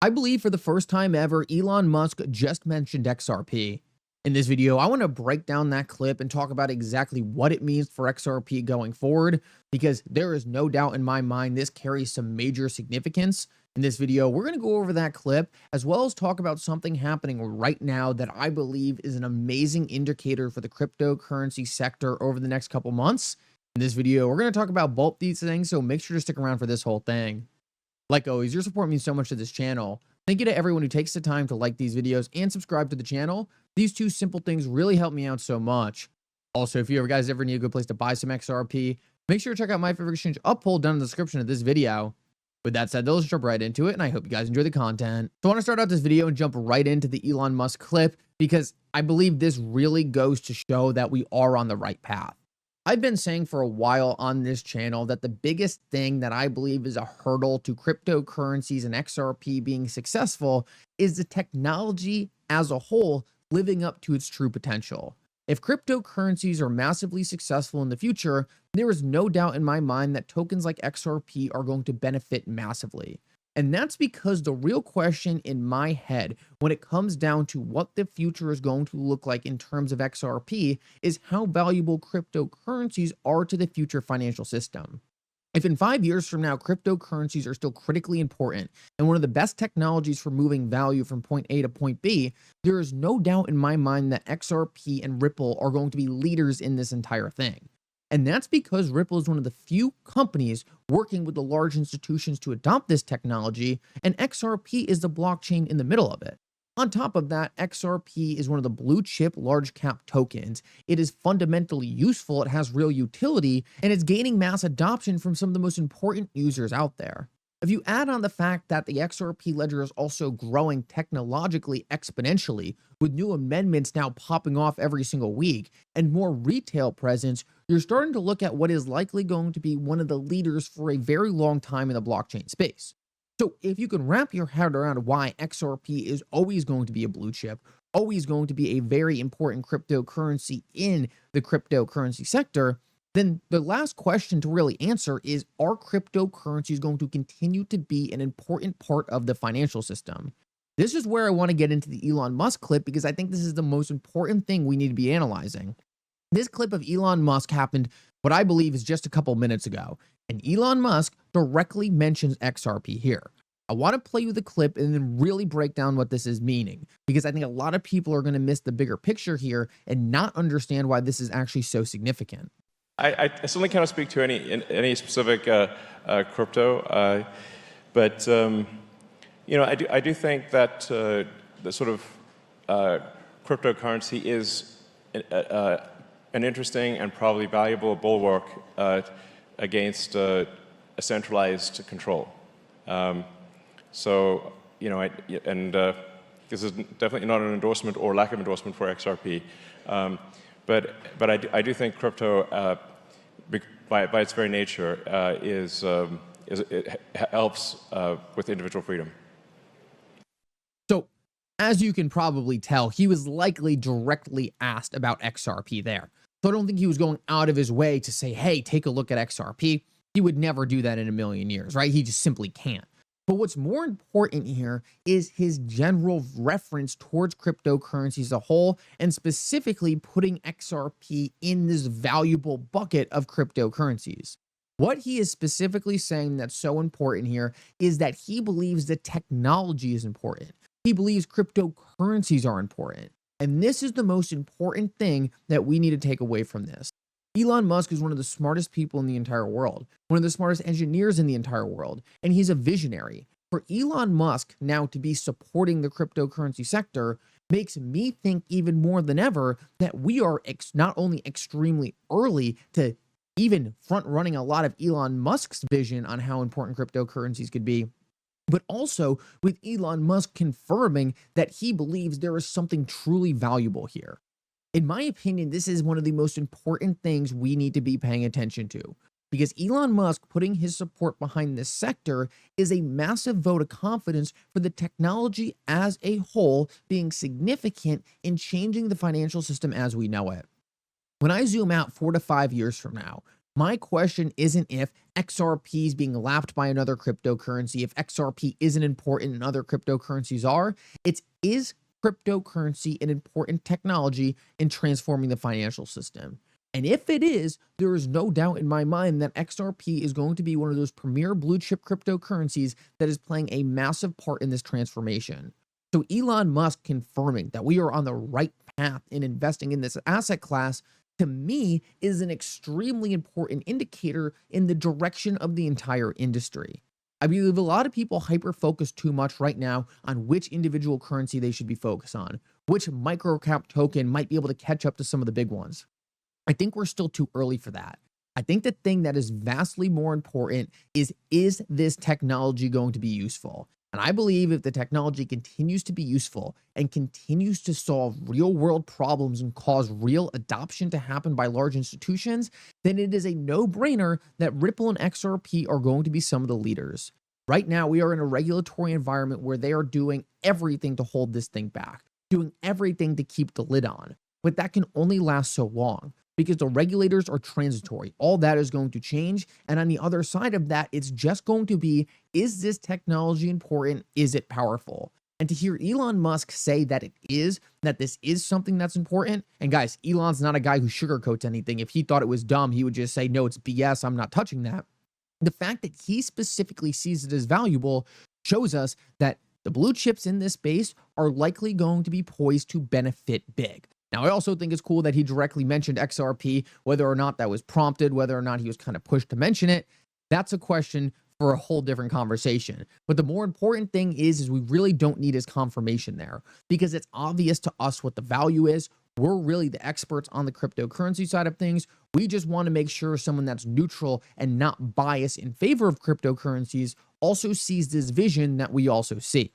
I believe for the first time ever, Elon Musk just mentioned XRP. In this video, I want to break down that clip and talk about exactly what it means for XRP going forward, because there is no doubt in my mind this carries some major significance. In this video, we're going to go over that clip as well as talk about something happening right now that I believe is an amazing indicator for the cryptocurrency sector over the next couple months. In this video, we're going to talk about both these things, so make sure to stick around for this whole thing. Like always, your support means so much to this channel. Thank you to everyone who takes the time to like these videos and subscribe to the channel. These two simple things really help me out so much. Also, if you guys ever need a good place to buy some XRP, make sure to check out my favorite exchange Uphold down in the description of this video. With that said, let's jump right into it, and I hope you guys enjoy the content. So I want to start out this video and jump right into the Elon Musk clip, because I believe this really goes to show that we are on the right path. I've been saying for a while on this channel that the biggest thing that I believe is a hurdle to cryptocurrencies and XRP being successful is the technology as a whole living up to its true potential. If cryptocurrencies are massively successful in the future, there is no doubt in my mind that tokens like XRP are going to benefit massively. And that's because the real question in my head when it comes down to what the future is going to look like in terms of XRP is how valuable cryptocurrencies are to the future financial system. If in 5 years from now, cryptocurrencies are still critically important and one of the best technologies for moving value from point A to point B, there is no doubt in my mind that XRP and Ripple are going to be leaders in this entire thing. And that's because Ripple is one of the few companies working with the large institutions to adopt this technology, and XRP is the blockchain in the middle of it. On top of that, XRP is one of the blue chip large cap tokens. It is fundamentally useful, it has real utility, and it's gaining mass adoption from some of the most important users out there. If you add on the fact that the XRP ledger is also growing technologically exponentially, with new amendments now popping off every single week and more retail presence, you're starting to look at what is likely going to be one of the leaders for a very long time in the blockchain space. So if you can wrap your head around why XRP is always going to be a blue chip, always going to be a very important cryptocurrency in the cryptocurrency sector, then the last question to really answer is, are cryptocurrencies going to continue to be an important part of the financial system? This is where I want to get into the Elon Musk clip, because I think this is the most important thing we need to be analyzing. This clip of Elon Musk happened what I believe is just a couple minutes ago, and Elon Musk directly mentions XRP here. I want to play you the clip and then really break down what this is meaning, because I think a lot of people are going to miss the bigger picture here and not understand why this is actually so significant. I certainly cannot speak to any specific crypto, but I do think that the sort of cryptocurrency is an interesting and probably valuable bulwark against a centralized control. This is definitely not an endorsement or lack of endorsement for XRP, but I do think crypto, by its very nature, it helps with individual freedom. So, as you can probably tell, he was likely directly asked about XRP there. So I don't think he was going out of his way to say, hey, take a look at XRP. He would never do that in a million years, right? He just simply can't. But what's more important here is his general reference towards cryptocurrencies as a whole, and specifically putting XRP in this valuable bucket of cryptocurrencies. What he is specifically saying that's so important here is that he believes the technology is important. He believes cryptocurrencies are important. And this is the most important thing that we need to take away from this. Elon Musk is one of the smartest people in the entire world, one of the smartest engineers in the entire world, and he's a visionary. For Elon Musk now to be supporting the cryptocurrency sector makes me think even more than ever that we are not only extremely early to even front running a lot of Elon Musk's vision on how important cryptocurrencies could be, but also with Elon Musk confirming that he believes there is something truly valuable here. In my opinion, this is one of the most important things we need to be paying attention to, because Elon Musk putting his support behind this sector is a massive vote of confidence for the technology as a whole being significant in changing the financial system as we know it. When I zoom out 4 to 5 years from now, My question isn't if XRP is being lapped by another cryptocurrency, if XRP isn't important and other cryptocurrencies are. It's is cryptocurrency an important technology in transforming the financial system? And if it is, there is no doubt in my mind that XRP is going to be one of those premier blue chip cryptocurrencies that is playing a massive part in this transformation. So Elon Musk confirming that we are on the right path in investing in this asset class, to me, is an extremely important indicator in the direction of the entire industry. I believe a lot of people hyper focus too much right now on which individual currency they should be focused on, which microcap token might be able to catch up to some of the big ones. I think we're still too early for that. I think the thing that is vastly more important is this technology going to be useful? And I believe if the technology continues to be useful and continues to solve real world problems and cause real adoption to happen by large institutions, then it is a no-brainer that Ripple and XRP are going to be some of the leaders. Right now, we are in a regulatory environment where they are doing everything to hold this thing back, doing everything to keep the lid on. But that can only last so long, because the regulators are transitory. All that is going to change. And on the other side of that, it's just going to be, is this technology important? Is it powerful? And to hear Elon Musk say that it is, that this is something that's important. And guys, Elon's not a guy who sugarcoats anything. If he thought it was dumb, he would just say, no, it's BS. I'm not touching that. The fact that he specifically sees it as valuable shows us that the blue chips in this space are likely going to be poised to benefit big. Now, I also think it's cool that he directly mentioned XRP, whether or not that was prompted, whether or not he was kind of pushed to mention it. That's a question for a whole different conversation. But the more important thing is we really don't need his confirmation there, because it's obvious to us what the value is. We're really the experts on the cryptocurrency side of things. We just want to make sure someone that's neutral and not biased in favor of cryptocurrencies also sees this vision that we also see.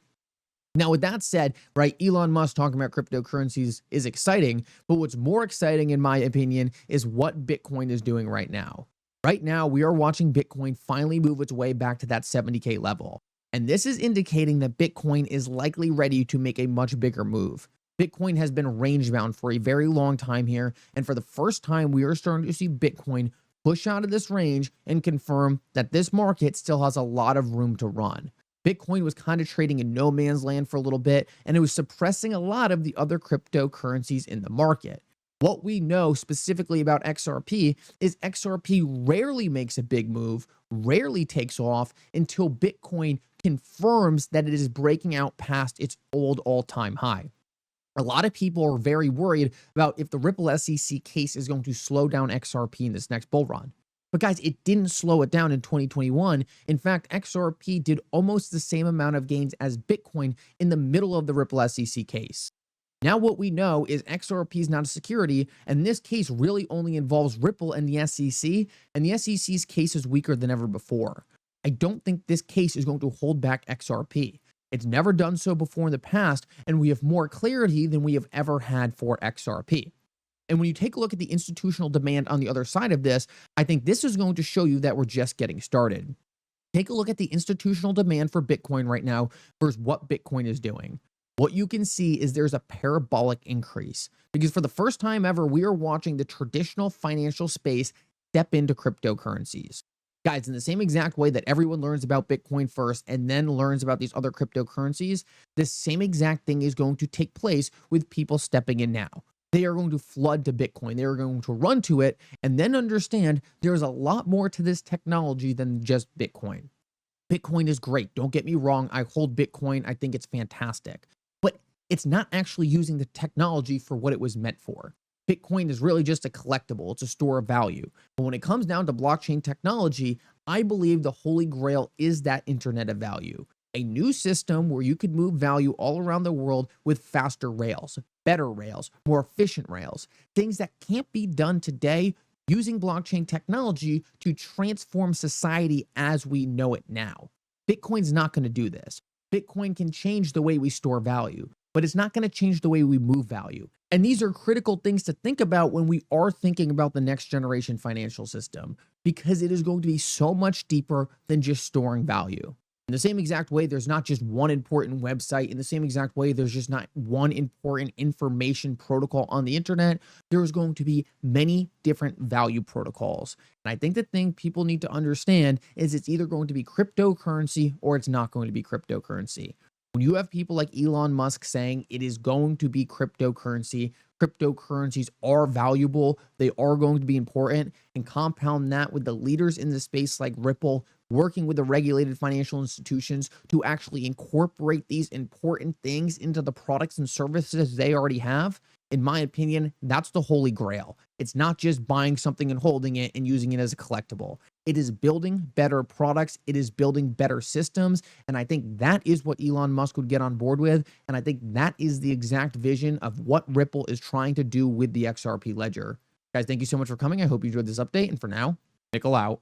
Now, with that said, right, Elon Musk talking about cryptocurrencies is exciting, but what's more exciting, in my opinion, is what Bitcoin is doing right now. Right now, we are watching Bitcoin finally move its way back to that 70K level. And this is indicating that Bitcoin is likely ready to make a much bigger move. Bitcoin has been range bound for a very long time here, and for the first time, we are starting to see Bitcoin push out of this range and confirm that this market still has a lot of room to run. Bitcoin was kind of trading in no man's land for a little bit, and it was suppressing a lot of the other cryptocurrencies in the market. What we know specifically about XRP is XRP rarely makes a big move, rarely takes off until Bitcoin confirms that it is breaking out past its old all-time high. A lot of people are very worried about if the Ripple SEC case is going to slow down XRP in this next bull run. But guys, it didn't slow it down in 2021. In fact, XRP did almost the same amount of gains as Bitcoin in the middle of the Ripple SEC case. Now what we know is XRP is not a security, and this case really only involves Ripple and the SEC, and the SEC's case is weaker than ever before. I don't think this case is going to hold back XRP. It's never done so before in the past, and we have more clarity than we have ever had for XRP. And when you take a look at the institutional demand on the other side of this, I think this is going to show you that we're just getting started. Take a look at the institutional demand for Bitcoin right now versus what Bitcoin is doing. What you can see is there's a parabolic increase, because for the first time ever, we are watching the traditional financial space step into cryptocurrencies. Guys, in the same exact way that everyone learns about Bitcoin first and then learns about these other cryptocurrencies, the same exact thing is going to take place with people stepping in now. They are going to flood to Bitcoin. They are going to run to it and then understand there's a lot more to this technology than just Bitcoin. Bitcoin is great. Don't get me wrong. I hold Bitcoin. I think it's fantastic. But it's not actually using the technology for what it was meant for. Bitcoin is really just a collectible. It's a store of value. But when it comes down to blockchain technology, I believe the holy grail is that internet of value. A new system where you could move value all around the world with faster rails, better rails, more efficient rails, things that can't be done today using blockchain technology to transform society as we know it now. Bitcoin's not going to do this. Bitcoin can change the way we store value, but it's not going to change the way we move value. And these are critical things to think about when we are thinking about the next generation financial system, because it is going to be so much deeper than just storing value. In the same exact way, there's not just one important website. In the same exact way, there's just not one important information protocol on the internet. There's going to be many different value protocols. And I think the thing people need to understand is it's either going to be cryptocurrency or it's not going to be cryptocurrency. When you have people like Elon Musk saying it is going to be cryptocurrency, cryptocurrencies are valuable, they are going to be important, and compound that with the leaders in the space like Ripple working with the regulated financial institutions to actually incorporate these important things into the products and services they already have, in my opinion, that's the holy grail. It's not just buying something and holding it and using it as a collectible. It is building better products. It is building better systems. And I think that is what Elon Musk would get on board with. And I think that is the exact vision of what Ripple is trying to do with the XRP ledger. Guys, thank you so much for coming. I hope you enjoyed this update. And for now, Mickle out.